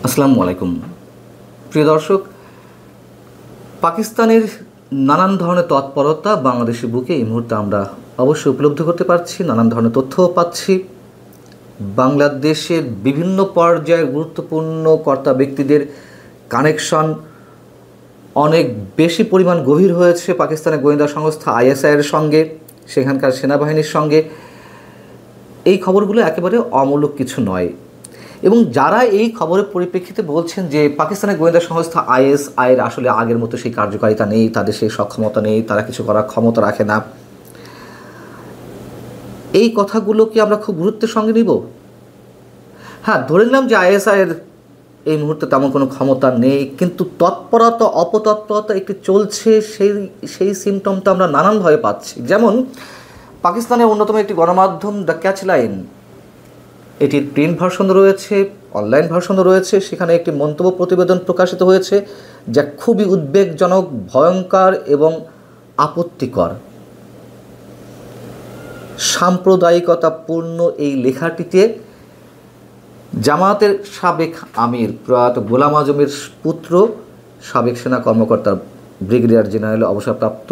আসসালামু আলাইকুম প্রিয় দর্শক। পাকিস্তানের নানান ধরনের তৎপরতা বাংলাদেশের বুকে এই মুহূর্তে আমরা অবশ্যই উপলব্ধি করতে পারছি, নানান ধরনের তথ্যও পাচ্ছি। বাংলাদেশের বিভিন্ন পর্যায়ে গুরুত্বপূর্ণ কর্তা ব্যক্তিদের কানেকশন অনেক বেশি পরিমাণ গভীর হয়েছে পাকিস্তানের গোয়েন্দা সংস্থা আইএসআইয়ের সঙ্গে, সেখানকার সেনাবাহিনীর সঙ্গে। এই খবরগুলো একেবারে অমূলক কিছু নয়, এবং যারা এই খবরের পরিপ্রেক্ষিতে বলছেন যে পাকিস্তানের গোয়েন্দা সংস্থা আইএসআইয়ের আসলে আগের মতো সেই কার্যকারিতা নেই, তাদের সেই সক্ষমতা নেই, তারা কিছু করার ক্ষমতা রাখে না, এই কথাগুলো কি আমরা খুব গুরুত্বের সঙ্গে নিব? হ্যাঁ, ধরে নিলাম যে আইএসআইয়ের এই মুহূর্তে তেমন কোনো ক্ষমতা নেই, কিন্তু তৎপরতা অপতৎপরতা একটি চলছে, সেই সিমটমটা আমরা নানানভাবে পাচ্ছি। যেমন পাকিস্তানের অন্যতম একটি গণমাধ্যম দ্য ক্যাচ লাইন, এটির প্রিন্ট ভার্সন রয়েছে, অনলাইন ভার্সন রয়েছে, সেখানে একটি মন্তব্য প্রতিবেদন প্রকাশিত হয়েছে যা খুবই উদ্বেগজনক, ভয়ঙ্কর এবং আপত্তিকর। সাম্প্রদায়িকতাপূর্ণ এই লেখাটিতে জামায়াতের সাবেক আমির প্রয়াত গোলাম আজমের পুত্র, সাবেক সেনা কর্মকর্তা ব্রিগেডিয়ার জেনারেল অবসরপ্রাপ্ত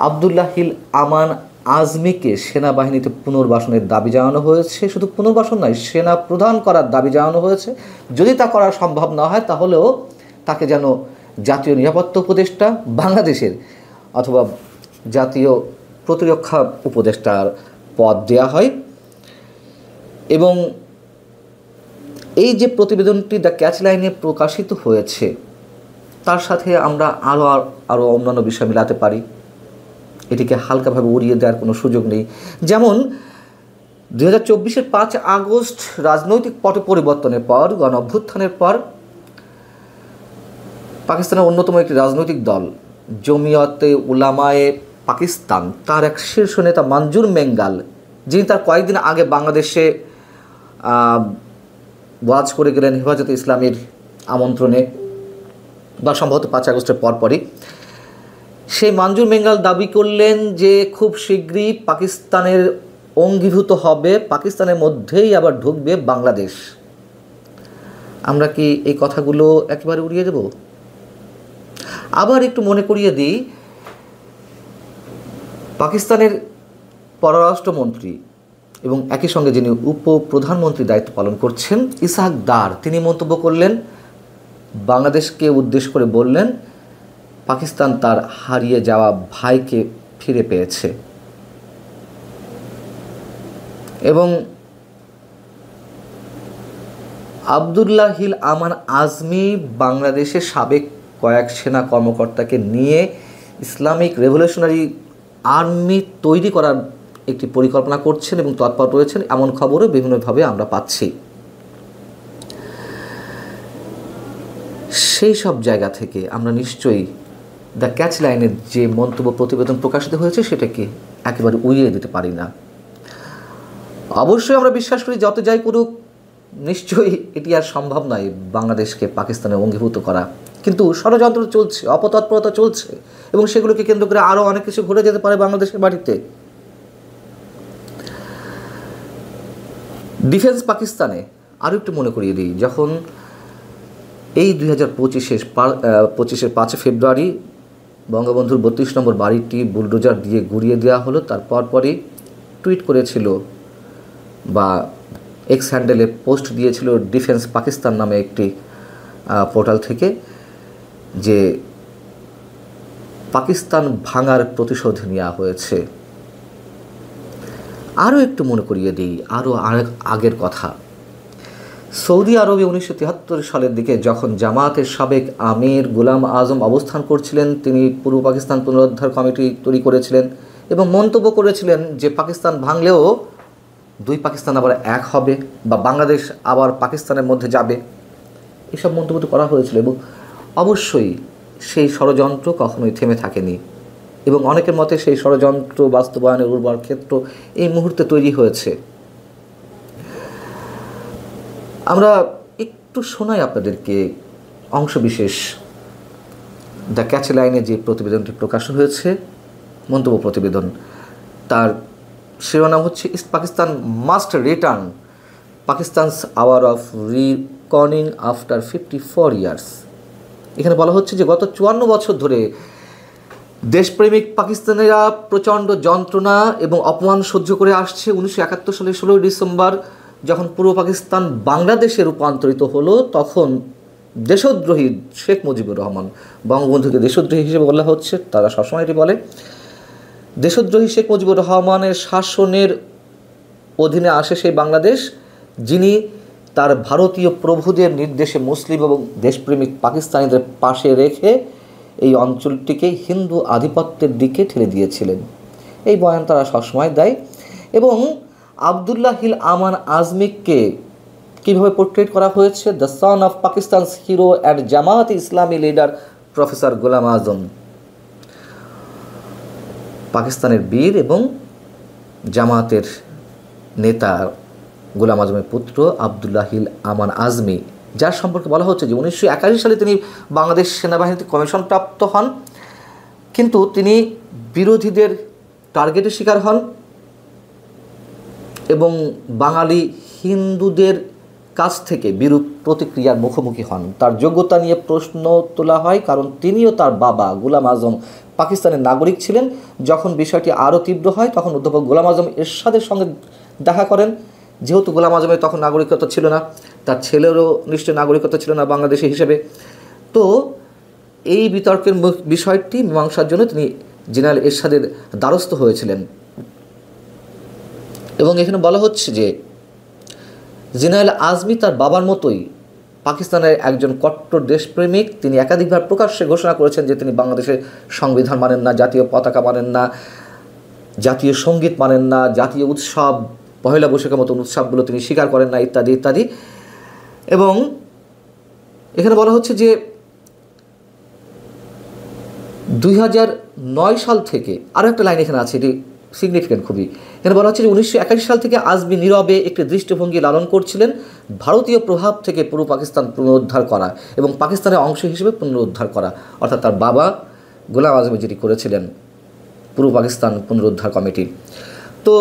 আবদুল্লাহিল আমান আজমিকে সেনাবাহিনীতে পুনর্বাসনের দাবি জানানো হয়েছে। শুধু পুনর্বাসন নয়, সেনা প্রদান করার দাবি জানানো হয়েছে। যদি তা করা সম্ভব না হয় তাহলেও তাকে যেন জাতীয় নিরাপত্তা উপদেষ্টা বাংলাদেশের অথবা জাতীয় প্রতিরক্ষা উপদেষ্টার পদ দেওয়া হয়। এবং এই যে প্রতিবেদনটি দ্য ক্যাচ লাইনে প্রকাশিত হয়েছে তার সাথে আমরা আরও অন্যান্য বিষয় মিলাতে পারি, এটিকে হালকাভাবে উড়িয়ে দেওয়ার কোনো সুযোগ নেই। যেমন 2024-এর 5 আগস্ট রাজনৈতিক পট পরিবর্তনের পর, গণ অভ্যুত্থানের পর, পাকিস্তানের অন্যতম একটি রাজনৈতিক দল জমিয়তে উলামায়ে পাকিস্তান, তার এক শীর্ষ নেতা মঞ্জুর মেঙ্গাল, যিনি তার কয়েকদিন আগে বাংলাদেশে ওয়াজ করে গেলেন হেফাজতে ইসলামের আমন্ত্রণে, বা সম্ভবত 5 আগস্টের পরপরই, সেই মঞ্জুর মেঙ্গাল দাবি করলেন যে খুব শীঘ্রই পাকিস্তানের অঙ্গীভূত হবে, পাকিস্তানের মধ্যেই আবার ঢুকবে বাংলাদেশ। আমরা কি এই কথাগুলো একেবারে উড়িয়ে দেব? আবার একটু মনে করিয়ে দিই, পাকিস্তানের পররাষ্ট্রমন্ত্রী এবং একই সঙ্গে যিনি উপপ্রধানমন্ত্রীর দায়িত্ব পালন করছেন ইসহাক দার, তিনি মন্তব্য করলেন, বাংলাদেশকে উদ্দেশ্য করে বললেন, পাকিস্তান তার হারিয়ে যাওয়া ভাইকে ফিরে পেয়েছে। এবং আবদুল্লাহিল আমান আজমি বাংলাদেশের সাবেক কয়েক সেনা কর্মকর্তাকে নিয়ে ইসলামিক রেভলিউশনারি আর্মি তৈরি করার একটি পরিকল্পনা করছেন এবং তৎপর রয়েছেন, এমন খবরও বিভিন্নভাবে আমরা পাচ্ছি। সেই সব জায়গা থেকে আমরা নিশ্চয়ই দ্য ক্যাচ লাইনের যে মন্তব্য প্রতিবেদন প্রকাশিত হয়েছে সেটাকে একেবারে উড়িয়ে দিতে পারি না। অবশ্যই আমরা বিশ্বাস করি যত যাই করুক, নিশ্চয়ই এটি আর সম্ভব নয় বাংলাদেশকে পাকিস্তানে অঙ্গীভূত করা, কিন্তু ষড়যন্ত্র চলছে, অপতৎপরতা চলছে, এবং সেগুলোকে কেন্দ্র করে আরও অনেক কিছু ঘটে যেতে পারে বাংলাদেশের বাড়িতে। ডিফেন্স পাকিস্তানে আরও একটু মনে করিয়ে দিই, যখন এই 2025-এর 5 ফেব্রুয়ারি বঙ্গবন্ধুর 32 নম্বর বাড়িটি বুলডোজার দিয়ে গুড়িয়ে দেওয়া হলো, তার পরপরই টুইট করেছিল বা এক্স হ্যান্ডেলে পোস্ট দিয়েছিল ডিফেন্স পাকিস্তান নামে একটি পোর্টাল থেকে, যে পাকিস্তান ভাঙার প্রতিশোধ নেওয়া হয়েছে। আরও একটু মনে করিয়ে দিই আরও আগের কথা, সৌদি আরবে 1973 সালের দিকে যখন জামায়াতের সাবেক আমির গোলাম আজম অবস্থান করছিলেন, তিনি পূর্ব পাকিস্তান পুনরুদ্ধার কমিটি তৈরি করেছিলেন এবং মন্তব্য করেছিলেন যে পাকিস্তান ভাঙলেও 2 পাকিস্তান আবার এক হবে, বা বাংলাদেশ আবার পাকিস্তানের মধ্যে যাবে। এসব মন্তব্য তো করা হয়েছিল, এবং অবশ্যই সেই ষড়যন্ত্র কখনোই থেমে থাকেনি, এবং অনেকের মতে সেই ষড়যন্ত্র বাস্তবায়নের উর্বর ক্ষেত্র এই মুহূর্তে তৈরি হয়েছে। আমরা একটু শোনাই আপনাদেরকে অংশবিশেষ দ্য ক্যাচ লাইনে যে প্রতিবেদনটি প্রকাশ হয়েছে, মন্তব্য প্রতিবেদন, তার শিরোনাম হচ্ছে East Pakistan must return, Pakistan's hour of corning after 54 years. এখানে বলা হচ্ছে যে গত 54 বছর ধরে দেশপ্রেমিক পাকিস্তানিরা প্রচণ্ড যন্ত্রণা এবং অপমান সহ্য করে আসছে। 1971 সালের 16 ডিসেম্বর যখন পূর্ব পাকিস্তান বাংলাদেশে রূপান্তরিত হলো, তখন দেশদ্রোহী শেখ মুজিবুর রহমান, বঙ্গবন্ধুকে দেশদ্রোহী হিসেবে বলা হচ্ছে, তারা সবসময় এটি বলে, দেশদ্রোহী শেখ মুজিবুর রহমানের শাসনের অধীনে আসে সেই বাংলাদেশ, যিনি তার ভারতীয় প্রভুদের নির্দেশে মুসলিম এবং দেশপ্রেমিক পাকিস্তানিদের পাশে রেখে এই অঞ্চলটিকে হিন্দু আধিপত্যের দিকে ঠেলে দিয়েছিলেন। এই বয়ান তারা সবসময় দেয়। এবং আবদুল্লাহ হিল আমান আজমিকে কীভাবে পোর্ট্রেট করা হয়েছে? The son of Pakistan's hero and Jamaat Islami leader professor Golam Azam, পাকিস্তানের বীর এবং জামায়াতের নেতা গোলাম আজমের পুত্র আবদুল্লাহ হিল আমান আজমি, যার সম্পর্কে বলা হচ্ছে যে 1981 সালে তিনি বাংলাদেশ সেনাবাহিনীতে কমিশন প্রাপ্ত হন, কিন্তু তিনি বিরোধীদের টার্গেটের শিকার হন এবং বাঙালি হিন্দুদের কাছ থেকে বিরূপ প্রতিক্রিয়ার মুখোমুখি হন। তার যোগ্যতা নিয়ে প্রশ্ন তোলা হয়, কারণ তিনিও তার বাবা গোলাম আজম পাকিস্তানের নাগরিক ছিলেন। যখন বিষয়টি আরও তীব্র হয়, তখন অধ্যাপক গোলাম আজম এরশাদের সঙ্গে দেখা করেন। যেহেতু গোলাম আজমের তখন নাগরিকত্ব ছিল না, তার ছেলেরও নিশ্চয় নাগরিকত্ব ছিল না বাংলাদেশি হিসেবে, তো এই বিতর্কের বিষয়টি মীমাংসার জন্য তিনি জেনারেল এরশাদের দ্বারস্থ হয়েছিলেন। এবং এখানে বলা হচ্ছে যে জেনারেল আজমি তার বাবার মতোই পাকিস্তানের একজন কট্টর দেশপ্রেমিক। তিনি একাধিকবার প্রকাশ্যে ঘোষণা করেছেন যে তিনি বাংলাদেশের সংবিধান মানেন না, জাতীয় পতাকা মানেন না, জাতীয় সঙ্গীত মানেন না, জাতীয় উৎসব পহেলা বৈশাখের মতন উৎসবগুলো তিনি স্বীকার করেন না, ইত্যাদি ইত্যাদি। এবং এখানে বলা হচ্ছে যে 2009 সাল থেকে, আরও একটা লাইন এখানে আছে, এটি সিগনিফিক্যান্ট খুবই। এখানে বলা হচ্ছে যে 1981 সাল থেকে আজমি নীরবে একটি দৃষ্টিভঙ্গি লালন করছিলেন, ভারতীয় প্রভাব থেকে পূর্ব পাকিস্তান পুনরুদ্ধার করা এবং পাকিস্তানের অংশ হিসেবে পুনরুদ্ধার করা, অর্থাৎ তার বাবা গোলাম আজমি যেটি করেছিলেন পূর্ব পাকিস্তান পুনরুদ্ধার কমিটি। তো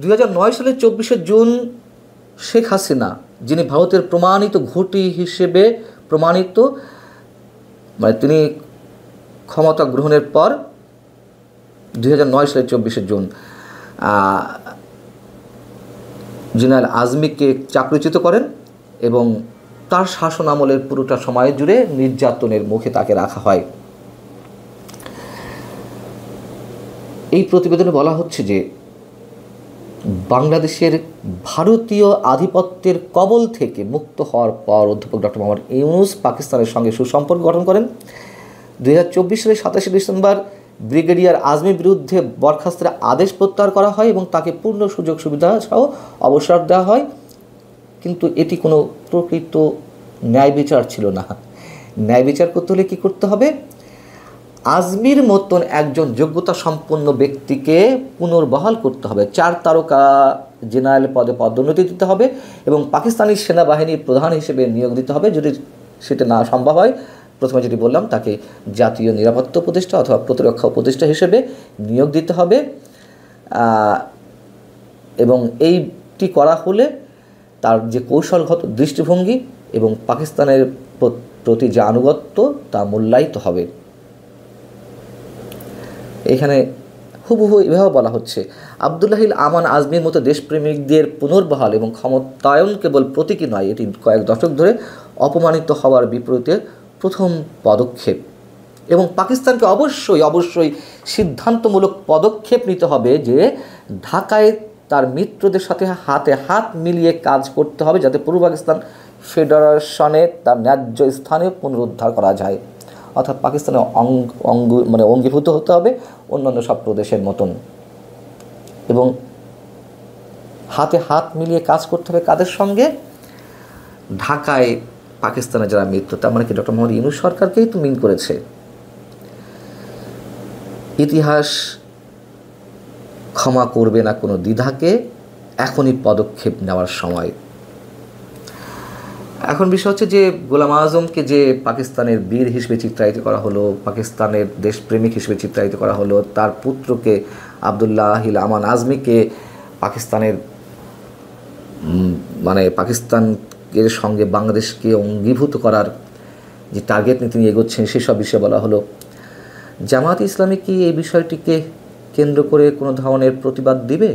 2009 সালের 24শে জুন শেখ হাসিনা, যিনি ভারতের প্রমাণিত ঘটি হিসেবে প্রমাণিত, মানে তিনি ক্ষমতা গ্রহণের পর 2009 সালের 24শে জুন জেনারেল আজমিকে চাকরিচ্যুত করেন এবং তার শাসন আমলের পুরোটা সময় জুড়ে নির্যাতনের মুখে তাকে রাখা হয়। এই প্রতিবেদনে বলা হচ্ছে যে বাংলাদেশের ভারতীয় আধিপত্যের কবল থেকে মুক্ত হওয়ার পর অধ্যাপক ডক্টর মোহাম্মদ ইউনূস পাকিস্তানের সঙ্গে সুসম্পর্ক গঠন করেন। 2024 সালের 27 ডিসেম্বর ব্রিগেডিয়ার আজমির বিরুদ্ধে বরখাস্তের আদেশ প্রত্যাহার করা হয় এবং তাকে পূর্ণ সুযোগ সুবিধা সহ অবসর দেওয়া হয়। কিন্তু এটি কোনো প্রকৃত ন্যায় বিচার ছিল না। ন্যায় বিচার করতে হলে কী করতে হবে? আজমির মতন একজন যোগ্যতা সম্পন্ন ব্যক্তিকে পুনর্বহাল করতে হবে, 4 তারকা জেনারেল পদে পদোন্নতি দিতে হবে এবং পাকিস্তানি সেনাবাহিনীর প্রধান হিসেবে নিয়োগ দিতে হবে। যদি সেটা না সম্ভব হয়, প্রথমে যেটি বললাম, তাকে জাতীয় নিরাপত্তা উপদেষ্টা অথবা প্রতিরক্ষা উপদেষ্টা হিসেবে নিয়োগ দিতে হবে। এবং এইটি করা হলে তার যে কৌশলগত দৃষ্টিভঙ্গি এবং পাকিস্তানের প্রতি যে আনুগত্য তা মূল্যায়িত হবে। এখানে হুবহু এভাবে বলা হচ্ছে, আবদুল্লাহ হিল আমান আজমির মতো দেশপ্রেমিকদের পুনর্বহাল এবং ক্ষমতায়ন কেবল প্রতীকী নয়, এটি কয়েক দশক ধরে অপমানিত হওয়ার বিপরীতে প্রথম পদক্ষেপ। এবং পাকিস্তানকে অবশ্যই সিদ্ধান্তমূলক পদক্ষেপ নিতে হবে যে ঢাকায় তার মিত্রদের সাথে হাতে হাত মিলিয়ে কাজ করতে হবে, যাতে পূর্ব পাকিস্তান ফেডারেশনে তার ন্যায্য স্থানে পুনরুদ্ধার করা যায়। অর্থাৎ পাকিস্তানের অঙ্গীভূত হতে হবে অন্যান্য সব প্রদেশের মতন, এবং হাতে হাত মিলিয়ে কাজ করতে হবে কাদের সঙ্গে? ঢাকায় পাকিস্তানের যারা মিত্র, তার মানে কি ডক্টর মোহাম্মদ ইউনূস সরকারকেই তো মিন করেছে। ইতিহাস ক্ষমা করবে না কোনো দ্বিধাকে, এখনই পদক্ষেপ নেওয়ার সময়। এখন বিষয় হচ্ছে যে গোলাম আজমকে যে পাকিস্তানের বীর হিসেবে চিত্রায়িত করা হলো, পাকিস্তানের দেশপ্রেমিক হিসেবে চিত্রায়িত করা হলো, তার পুত্রকে আবদুল্লাহ হিল আমান আজমিকে পাকিস্তানের পাকিস্তানকে এর সঙ্গে বাংলাদেশকে অঙ্গীভূত করার যে টার্গেট নিয়ে তিনি এগোচ্ছেন সেসব বিষয়ে বলা হলো। জামায়াত ইসলামী কি এই বিষয়টিকে কেন্দ্র করে কোনো ধরনের প্রতিবাদ দিবে,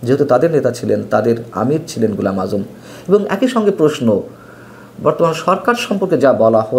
যেহেতু তাদের নেতা ছিলেন, তাদের আমির ছিলেন গোলাম আজম? এবং একই সঙ্গে প্রশ্ন, বর্তমান সরকার সম্পর্কে যা বলা হলো